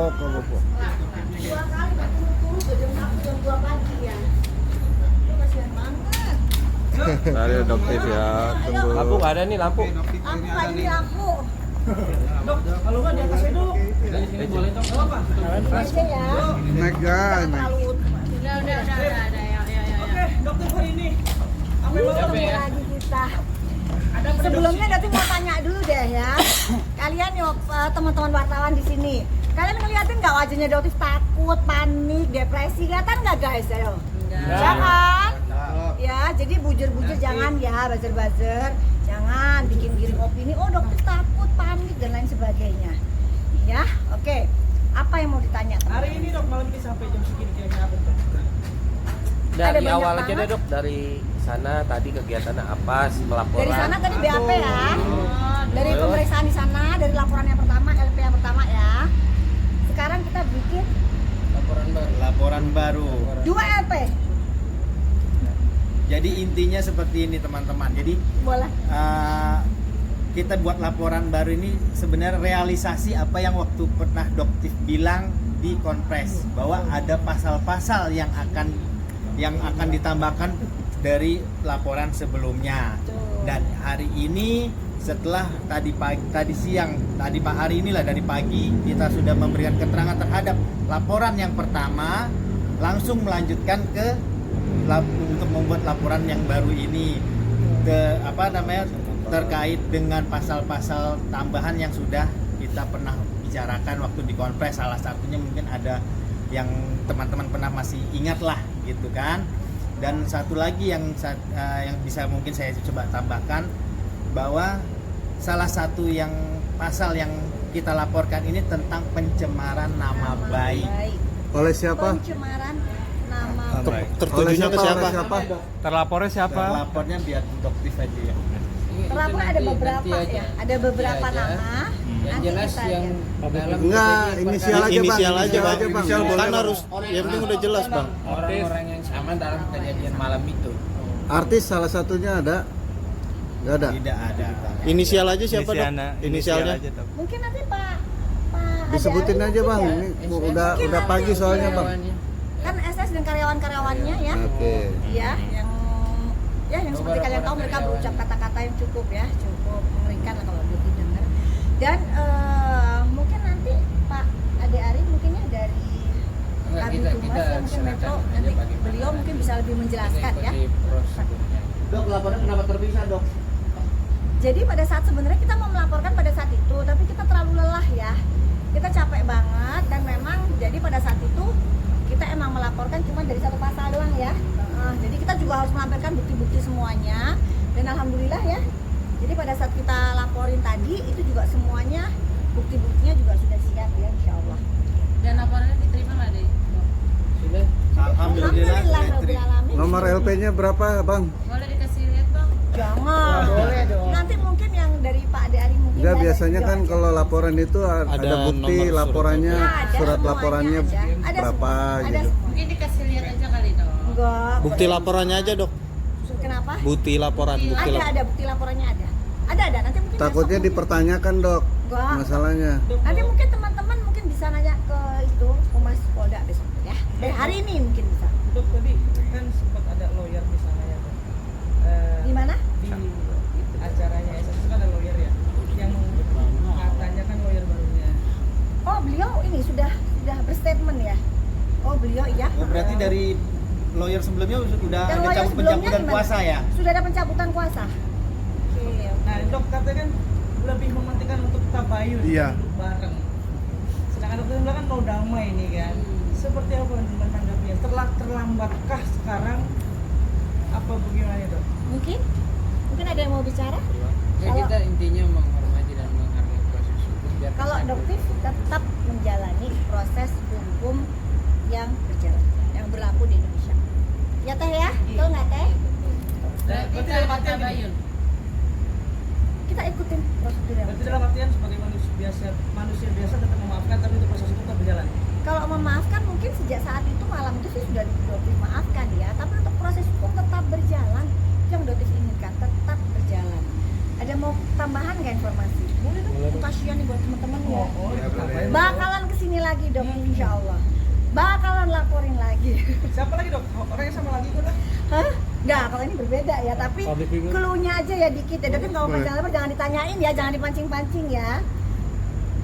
nggak apa-apa. 2 kali berturut-turut jam 1 jam 2 pagi ya. Lu kasihan banget. Tadi dokter ya, tunggu. Lampu nggak ada nih lampu. Lampu lagi di lampu. Dok, kalau nggak di atas aja dulu. Dari sini boleh dong. Nggak apa? Aja ya. Naik Jangan naik. terlalu. Udah, ya. Oke, dokter hari ini. Apa yang mau Ketemu lagi kita. Sebelumnya nanti mau tanya dulu deh ya. Kalian yuk teman-teman wartawan di sini. Kalian ngeliatin nggak wajahnya Dokter takut, panik, depresi? Kelihatan nggak guys? Ayo. Jangan. Ya, jadi bujur-bujur jangan ya, buzzer-buzzer. Jangan bikin giring opini. Oh, dokter takut, panik dan lain sebagainya. Ya, oke. Apa yang mau ditanya? Hari ini dok, malam ini sampai jam segini kira-kira apa dok? Ada Dari banyak awal aja banget. deh dok, dari sana tadi kegiatannya apa, pelaporan. Dari sana tadi BAP ya. Dari Oh. pemeriksaan di sana, dari laporan yang pertama, LP yang pertama ya. Sekarang kita bikin Laporan baru. 2 LP. Jadi intinya seperti ini teman-teman. Jadi Boleh. kita buat laporan baru ini sebenarnya realisasi apa yang waktu pernah Doktif bilang di konpres, bahwa ada pasal-pasal yang akan ditambahkan dari laporan sebelumnya. Dan hari ini setelah tadi hari inilah dari pagi kita sudah memberikan keterangan terhadap laporan yang pertama, langsung melanjutkan ke untuk membuat laporan yang baru ini terkait dengan pasal-pasal tambahan yang sudah kita pernah bicarakan waktu di konpres. Salah satunya mungkin ada yang teman-teman pernah masih ingat lah gitu kan. Dan satu lagi yang bisa mungkin saya coba tambahkan, bahwa salah satu yang pasal yang kita laporkan ini tentang pencemaran nama baik. Oleh siapa? Pencemaran nama baik. Tertujunya ke siapa? Terlapornya siapa? Lapornya biar Doktif aja ya. Terlapor ada beberapa ya. Ada beberapa nama. Yang Nanti jelas kita yang lihat. dalam Enggak, inisial aja bang. Inisial aja bang. Inisial boleh. Kan harus, yang penting udah jelas bang. orang-orang yang sama dalam kejadian malam itu. Artis salah satunya ada? Nggak ada. Tidak ada. Inisial aja siapa dok? Inisialnya? Mungkin nanti Pak Disebutin Ade aja Ari bang. mungkin Ini ya. udah Mungkin pagi nanti soalnya bang. kan SS dan karyawan-karyawannya ya. Oke. Ya, yang seperti kalian tahu mereka berucap kata-kata yang cukup mengerikan lah kalau didengar. Dan mungkin nanti Pak Ade Ari mungkinnya dari Kabin Humas ya, mungkin Metro nanti beliau mungkin bisa lebih menjelaskan ya. Dok, laporannya kenapa terpisah dok? Jadi pada saat sebenarnya kita mau melaporkan pada saat itu, tapi kita terlalu lelah ya. Kita capek banget dan memang jadi pada saat itu kita emang melaporkan cuma dari satu pasal doang ya. Jadi kita juga harus melampirkan bukti-bukti semuanya dan alhamdulillah ya. Jadi pada saat kita laporin tadi itu juga semuanya bukti-buktinya juga sudah siap ya insya Allah. Dan laporannya diterima nggak deh? Sudah. Alhamdulillah saya Rabbil terima. alamin. Nomor LP-nya berapa bang? Boleh dikasih lihat bang? Jangan. Boleh dong. Nanti mungkin yang dari Pak Ade Ali mungkin. Enggak, dari biasanya video kan aja. kalau laporan itu ada Ada bukti nomor surat. laporannya, Ada surat semuanya, laporannya ada berapa semua, ada gitu. semua. Mungkin dikasih lihat aja kali dong. Enggak. Bukti laporannya aja dok. Kenapa? Bukti laporan. Bukti laporan. Ada bukti laporannya ada. Ada nanti mungkin Takutnya besok dipertanyakan dok Enggak. masalahnya. Nanti mungkin teman-teman mungkin bisa nanya ke itu Humas Polda besok ya. Dari hari ini mungkin bisa. Dok, tadi kan sempat ada lawyer di sana ya dok. Di mana? Di acaranya SS itu kan ada lawyer ya, yang katanya kan lawyer barunya. Oh, beliau ini sudah berstatement ya. Oh, beliau iya. Oh, berarti dari lawyer sebelumnya udah Dan ada lawyer pencabutan sebelumnya gimana? kuasa ya? Sudah ada pencabutan kuasa. Oke. Nah dok, katanya kan lebih mementingkan untuk tabayun, Iya. duduk bareng. Sedangkan dokter bilang kan mau damai ini kan. Seperti apa menanggapinya? Terlambatkah sekarang? Apa bagaimana dok? Mungkin ada yang mau bicara? Ya kita intinya menghormati dan menghargai proses hukum. Biar Kalau kita Doktif tetap menjalani proses hukum yang berjalan, yang berlaku di Indonesia. Ya teh ya, betul nggak teh? Berarti Berarti tanpa dalam artian tabayun. Kita ikutin prosedur yang Berarti berjalan. dalam artian sebagai manusia biasa tetap memaafkan, tapi untuk proses hukum tetap berjalan. Kalau memaafkan mungkin sejak saat itu malam itu sih sudah Doktif maafkan ya, tapi untuk proses hukum tetap berjalan. Yang Doktif inginkan tetap berjalan. Ada mau tambahan nggak informasi? Boleh dong, kasihan nih buat teman-teman ya. Oh, Bakalan kesini lagi dok, insya Allah. Bakalan laporin lagi. Siapa lagi dok? Orang yang sama lagi kok dok? Hah? Enggak, kalau ini berbeda ya, tapi clue-nya aja ya dikit ya. Dokter kalau panjang lebar jangan ditanyain ya, jangan dipancing-pancing ya.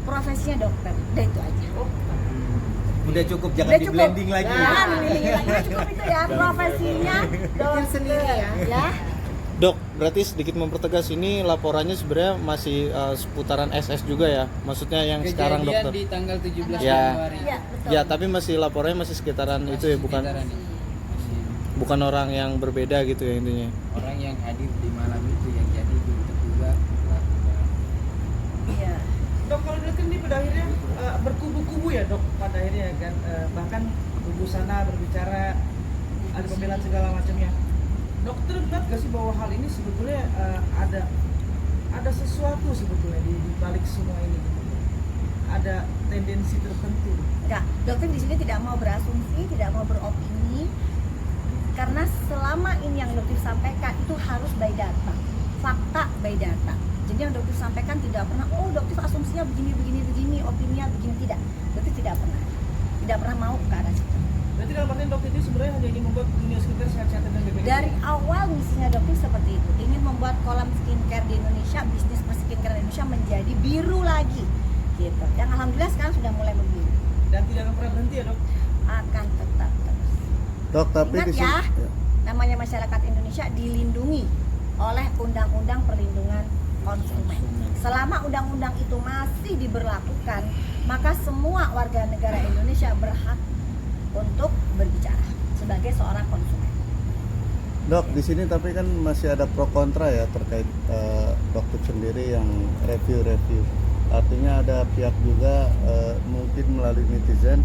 Profesinya dokter, udah itu aja. Udah cukup, jangan Udah di cukup. blending lagi. Jangan di-blending lagi, udah cukup itu ya. Profesinya dokter sendiri ya. Dok, berarti sedikit mempertegas ini laporannya sebenarnya masih seputaran SS juga ya? Maksudnya yang sekarang Kejadian dokter? di tanggal 17 Ya. Januari. Iya, betul. Ya, tapi masih laporannya masih sekitaran itu ya, bukan Sekitaran itu. Masih bukan orang yang berbeda gitu ya intinya. orang yang hadir di malam itu yang jadi terduga pelaku. Iya. Dok, kalau dilihat kan ini pada akhirnya berkubu-kubu ya dok, pada akhirnya kan bahkan kubu sana berbicara, ada pembelaan segala macamnya. Dokter benar gak sih bahwa hal ini sebetulnya ada sesuatu sebetulnya di balik semua ini? Ada tendensi tertentu. Enggak, dokter di sini tidak mau berasumsi, tidak mau beropini, karena selama ini yang dokter sampaikan itu harus by data, fakta by data. Jadi yang dokter sampaikan tidak pernah, oh dokter asumsinya begini, opininya begini, tidak. Dokter tidak pernah mau ke arah situ. Berarti dalam artian dokter itu sebenarnya hanya ingin membuat dunia skincare sehat-sehat dan baik-baik. Dari awal misinya dokter seperti itu, ingin membuat kolam skincare di Indonesia, bisnis skincare di Indonesia menjadi biru lagi, gitu. Yang alhamdulillah sekarang sudah mulai membiru, Dan tidak akan pernah berhenti ya dok. akan tetap terus. Dok, tapi Ingat di sini ya, namanya masyarakat Indonesia dilindungi oleh Undang-Undang Perlindungan Konsumen. Selama undang-undang itu masih diberlakukan, maka semua warga negara Indonesia berhak untuk berbicara sebagai seorang konsumen. Dok, di sini tapi kan masih ada pro kontra ya terkait dokter sendiri yang review. Artinya ada pihak juga mungkin melalui netizen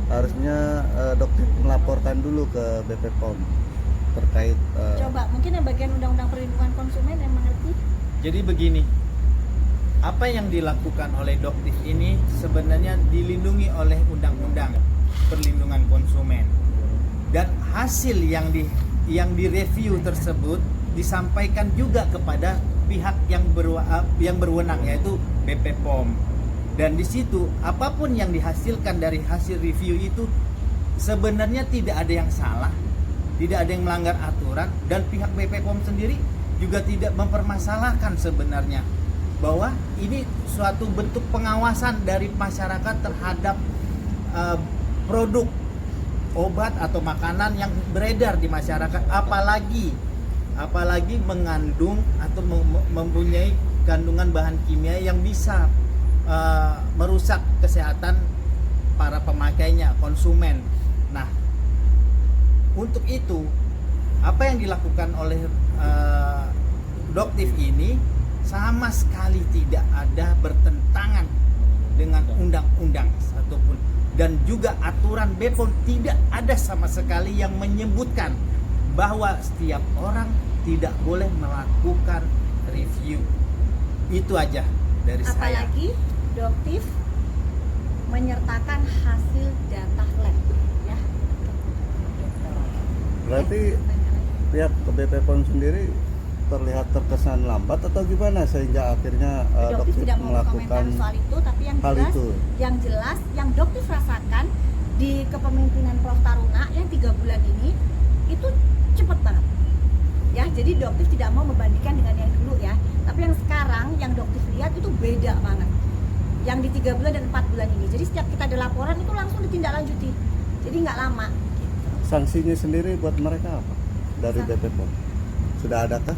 harusnya dokter melaporkan dulu ke BP POM terkait Coba mungkin yang bagian Undang-Undang Perlindungan Konsumen yang mengerti. Jadi begini, apa yang dilakukan oleh Doktif ini sebenarnya dilindungi oleh Undang-Undang Perlindungan Konsumen, dan hasil yang direview tersebut disampaikan juga kepada pihak yang berwenang, yaitu BP POM. Dan di situ apapun yang dihasilkan dari hasil review itu sebenarnya tidak ada yang salah, tidak ada yang melanggar aturan, dan pihak BP POM sendiri juga tidak mempermasalahkan sebenarnya bahwa ini suatu bentuk pengawasan dari masyarakat terhadap produk obat atau makanan yang beredar di masyarakat, apalagi mengandung atau mempunyai kandungan bahan kimia yang bisa merusak kesehatan para pemakainya, konsumen. Nah, untuk itu apa yang dilakukan oleh Doktif ini sama sekali tidak ada bertentangan dengan undang-undang satupun, dan juga aturan BPOM tidak ada sama sekali yang menyebutkan bahwa setiap orang tidak boleh melakukan review. Itu aja dari saya. Apalagi Doktif menyertakan hasil data lab, ya. berarti pihak BP POM sendiri terlihat terkesan lambat atau gimana sehingga akhirnya Doktif Doktif tidak mau melakukan berkomentar soal itu, tapi hal itu. yang jelas yang Doktif rasakan di kepemimpinan Prof Taruna yang 3 bulan ini itu cepet banget. Ya, jadi Doktif tidak mau membandingkan dengan yang dulu ya, tapi yang sekarang yang Doktif lihat itu beda banget. Yang di 3 bulan dan 4 bulan ini. Jadi setiap kita ada laporan itu langsung ditindaklanjuti. Jadi nggak lama. Sanksinya sendiri buat mereka apa dari BP POM? Sudah adakah?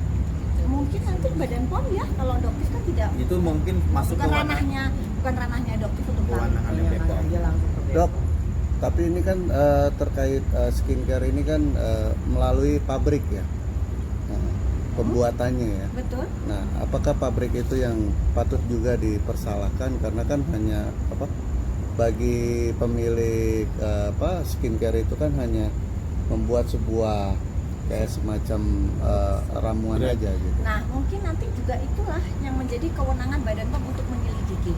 Mungkin nanti Badan POM ya, kalau Doktif kan tidak, Itu mungkin masuk ke bukan ranahnya Doktif untuk tahu. kewenangan BPOM. Dok, tapi ini kan terkait skincare ini kan melalui pabrik ya, pembuatannya ya. Betul. Nah, apakah pabrik itu yang patut juga dipersalahkan karena kan hanya bagi pemilik skincare itu kan hanya membuat sebuah kayak semacam ramuan aja gitu. Nah, mungkin nanti juga itulah yang menjadi kewenangan Badan POM untuk menyelidiki.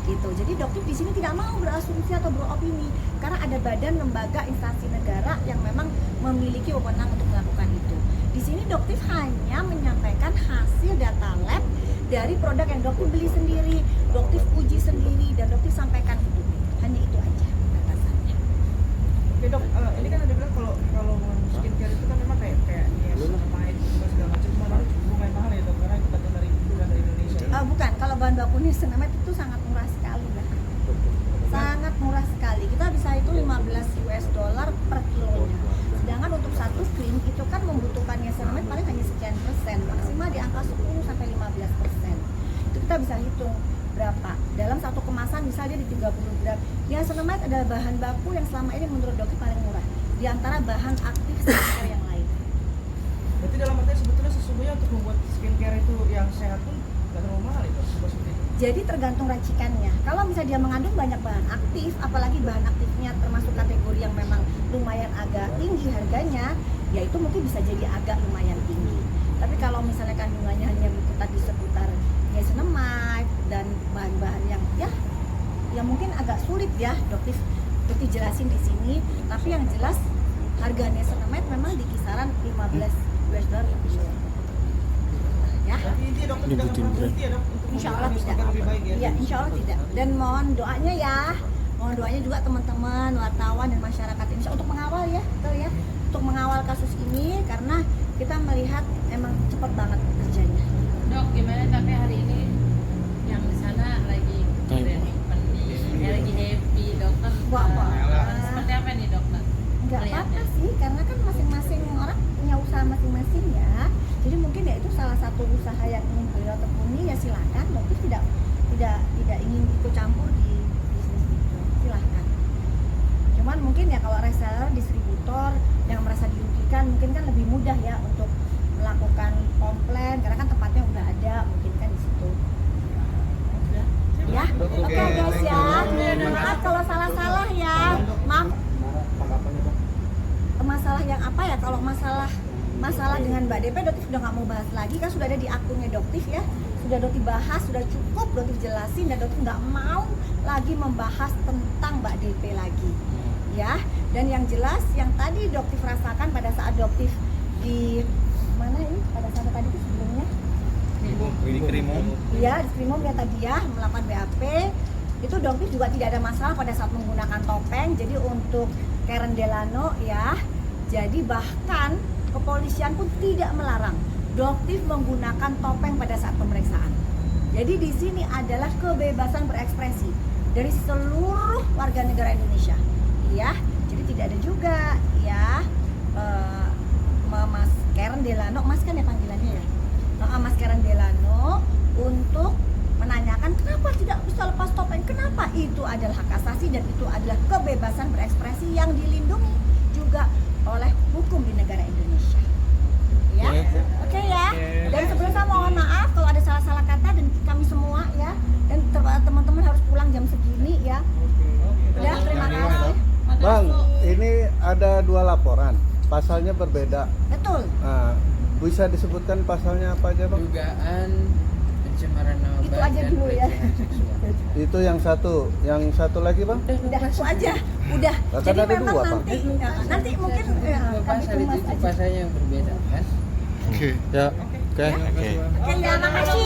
Gitu. Jadi Doktif di sini tidak mau berasumsi atau beropini karena ada badan, lembaga, instansi negara yang memang memiliki wewenang untuk melakukan itu. Di sini Doktif hanya menyampaikan hasil data lab dari produk yang Doktif beli sendiri, Doktif uji sendiri, dan Doktif sampaikan itu. Hanya itu tinggi itu kan membutuhkan niacinamide paling hanya sekian persen, maksimal di angka 10-15%. Itu kita bisa hitung berapa dalam satu kemasan, misalnya di 30 gram. Niacinamide adalah bahan baku yang selama ini menurut dokter paling murah di antara bahan aktif skincare yang lain. Berarti dalam artinya sebetulnya sesungguhnya untuk membuat skincare itu yang sehat pun nggak terlalu mahal itu seperti itu. Jadi tergantung racikannya. Kalau misalnya dia mengandung banyak bahan aktif, apalagi bahan aktifnya termasuk kategori yang memang lumayan agak tinggi harganya, ya itu mungkin bisa jadi agak lumayan tinggi. Tapi kalau misalnya kandungannya hanya berkutat di seputar niacinamide dan bahan-bahan yang ya mungkin agak sulit ya dokter jelasin di sini. Tapi yang jelas harga niacinamide memang di kisaran $15 per kilo. Ya. Berarti intinya dokter tidak akan pernah berhenti ya dok untuk Insya Allah membuat tidak. skincare lebih baik ya. Iya, insya Allah tidak. Dan mohon doanya ya, mohon doanya juga teman-teman wartawan dan masyarakat Indonesia untuk mengawal ya, betul ya, untuk mengawal kasus ini karena kita melihat emang cepat banget kerjanya. Dok, gimana tapi hari ini yang di sana lagi lagi happy dokter? Wah, Seperti apa nih dokter? nggak apa-apa Melihatnya? sih, karena kan masing-masing orang punya usaha masing-masing ya. Jadi mungkin ya itu salah satu usaha yang ingin beliau tekuni ya silakan. Mungkin tidak ingin ikut campur di bisnis itu, silakan. Cuman mungkin ya kalau reseller, distributor yang merasa dirugikan mungkin kan lebih mudah ya untuk melakukan komplain karena kan tempatnya udah ada, mungkin kan di situ. Ya, oke guys ya. Maaf kalau salah-salah ya. Maaf. Masalah yang apa ya? Kalau masalah dengan Mbak DP, Doktif sudah nggak mau bahas lagi kan sudah ada di akunnya Doktif ya. Sudah Doktif bahas, sudah cukup Doktif jelasin dan Doktif nggak mau lagi membahas tentang Mbak DP lagi. Ya, dan yang jelas yang tadi Doktif rasakan pada saat Doktif di mana ini? Pada saat tadi itu sebelumnya? Di Krimum. Iya, di Krimum ya tadi ya melakukan BAP. Itu Doktif juga tidak ada masalah pada saat menggunakan topeng. Jadi untuk Karen Delano ya, jadi bahkan kepolisian pun tidak melarang Doktif menggunakan topeng pada saat pemeriksaan. Jadi di sini adalah kebebasan berekspresi dari seluruh warga negara Indonesia, ya. Jadi tidak ada juga ya Mas Karen Delano, Mas kan ya panggilannya ya, Mas Karen Delano untuk menanyakan kenapa tidak bisa lepas topeng, kenapa itu adalah hak asasi dan itu adalah kebebasan berekspresi yang dilindungi juga oleh hukum di negara Indonesia. Ya, oke ya. Dan sebelum saya mohon maaf kalau ada salah-salah kata dan kami semua ya, dan teman-teman harus pulang jam segini ya. Udah, terima kasih. Bang, ini ada 2 laporan, pasalnya berbeda. Betul. Nah, bisa disebutkan pasalnya apa aja, Bang? Dugaan pencemaran nama Itu baik aja dan dulu ya. pelecehan seksual. Itu yang satu lagi, Bang? Udah itu aja. Udah. Kan Jadi ada memang 2, Pak. nanti mungkin ya, Dua kami pasal kumas itu aja. pasalnya yang berbeda kan? Ya, oke. Oke ya, makasih.